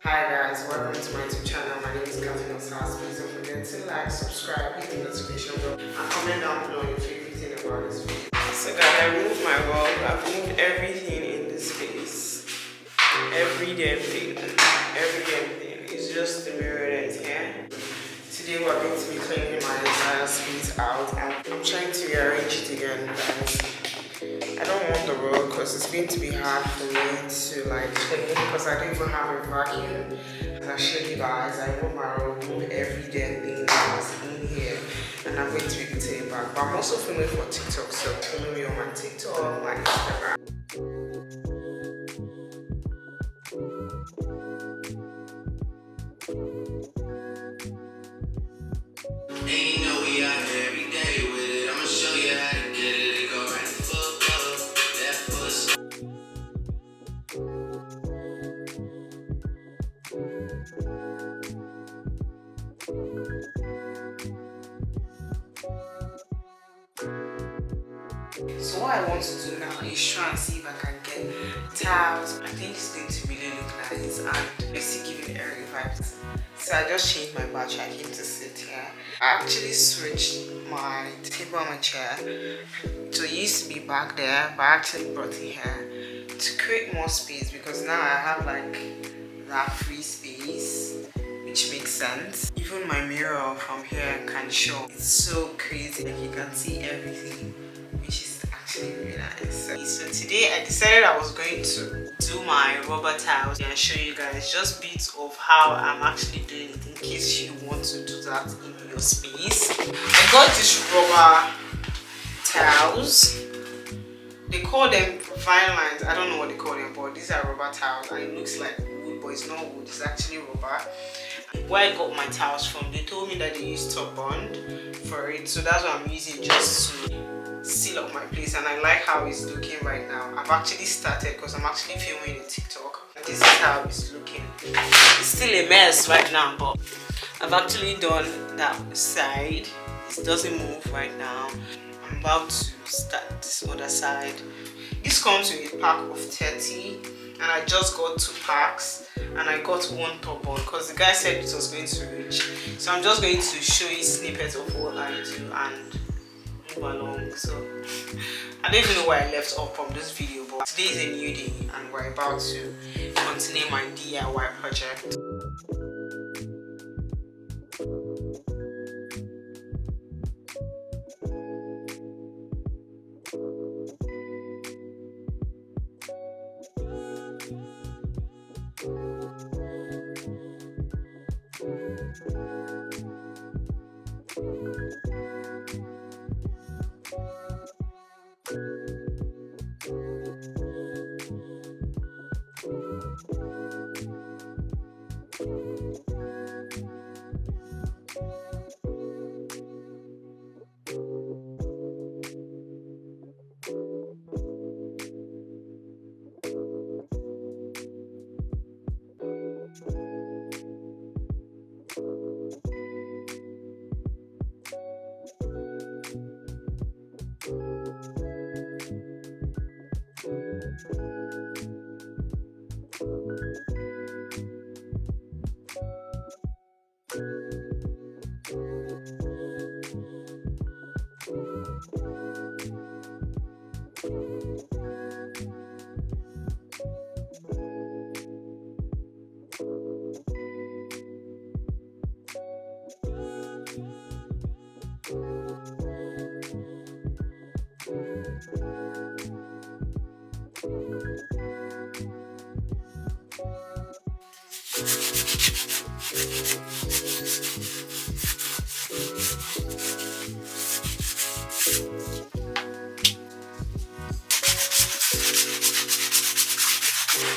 Hi guys, welcome to my YouTube channel. My name is Catherine. Please don't forget to like, subscribe, hit the notification bell, and comment down below your favorite thing about this video. So guys, I removed my rug. I've removed everything in this space. Every damn thing. Every damn thing. It's just the mirror that is here. Today we're going to be cleaning my entire space out, and I'm trying to rearrange it again, guys. I don't want the rug because it's going to be hard for me to like clean because I don't even have a vacuum. As I showed you guys, I remove my rug, remove every damn thing that was in here, and I'm going to be putting it back. But I'm also filming for TikTok, so follow me on my TikTok, my Instagram. And you know we out here every day with it. I'ma show you how to get it. It go right foot up, left foot. So what I want to do now is try and see if I can get towels. I think it's going to really look nice and basically give it airy vibes. So I just changed my battery. I came to sit here. I actually switched my table and my chair. So it used to be back there, but I actually brought it here to create more space because now I have like that free space, which makes sense. Even my mirror from here can show. It's so crazy, like you can see everything, which is actually really nice. So today I decided I was going to do my rubber towels and show you guys just bits of how I'm actually doing it in case you want to do that in your space. I got these rubber towels. They call them vinyl lines. I don't know what they call them, but these are rubber towels and it looks like wood, but it's not wood, it's actually rubber. Where I got my towels from, they told me that they use top bond for it, so that's what I'm using just to seal up my place, and I like how it's looking right now. I've actually started because I'm actually filming a TikTok, and this is how it's looking. It's still a mess right now, but I've actually done that side. It doesn't move right now. I'm about to start this other side. This comes with a pack of 30, and I just got 2 packs, and I got 1 top on because the guy said it was going to reach. So I'm just going to show you snippets of what I do and move along. So I don't even know where I left off from this video, but today is a new day and we're about to continue my DIY project.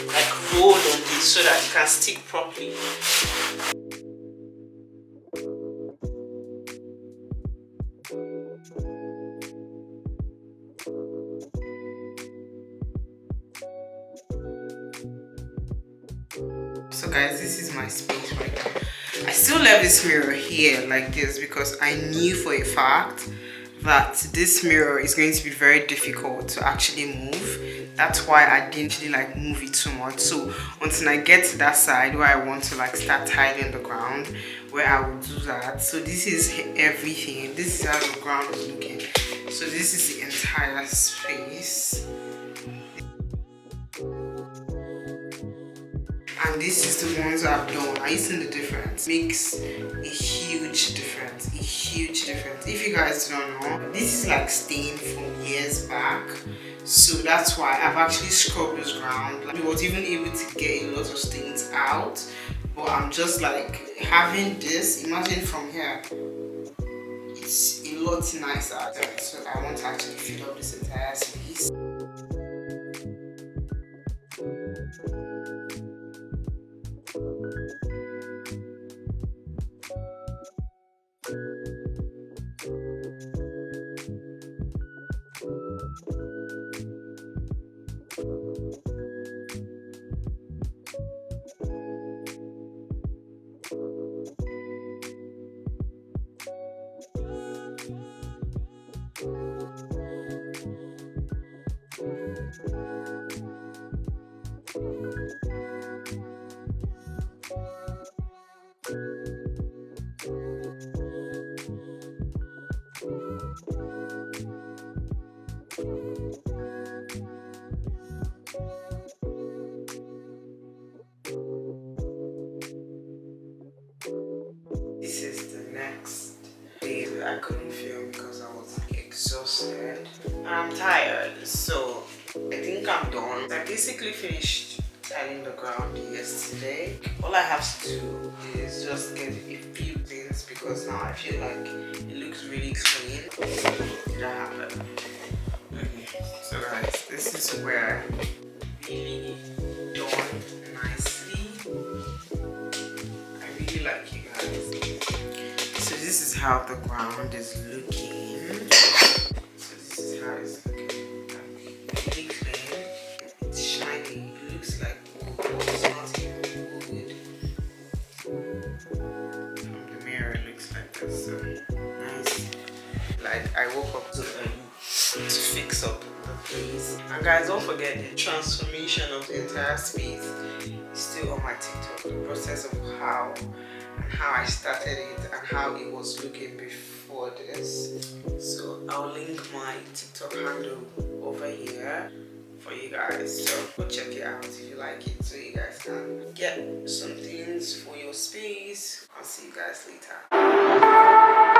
Like roll on this so that it can stick properly. So guys, this is my space right now. I still left this mirror here like this because I knew for a fact that this mirror is going to be very difficult to actually move. That's why I didn't really like move it too much. So until I get to that side where I want to like start tiling the ground, where I will do that. So this is everything. This is how the ground is looking. So this is the entire space. And this is the ones I've done. Are you seeing the difference? Makes a huge difference. A huge difference. If you guys don't know, this is like stain from years back. So that's why I've actually scrubbed this ground. I was even able to get a lot of stains out. But I'm just like having this. Imagine from here. It's a lot nicer. So I want to actually fill up this entire space. This is the next day that I couldn't film because I was exhausted. I'm tired, so I think I'm done. I basically finished tiling the ground yesterday. All I have to do is just get a few things because now I feel like it looks really clean. Did I have it? Okay. So guys, this is where really done nicely. I really like you guys. So this is how the ground is looking. So this is how it's looking. Like, really clean. It's shiny. It looks like wood. It's not even wood. From the mirror it looks like this. So nice. Like I woke up too early to fix up the place. And guys, don't forget the transformation of the entire space is still on my TikTok. The process of how I started it and how it was looking before this. So I'll link my TikTok handle over here for you guys. So go check it out if you like it, so you guys can get some things for your space. I'll see you guys later.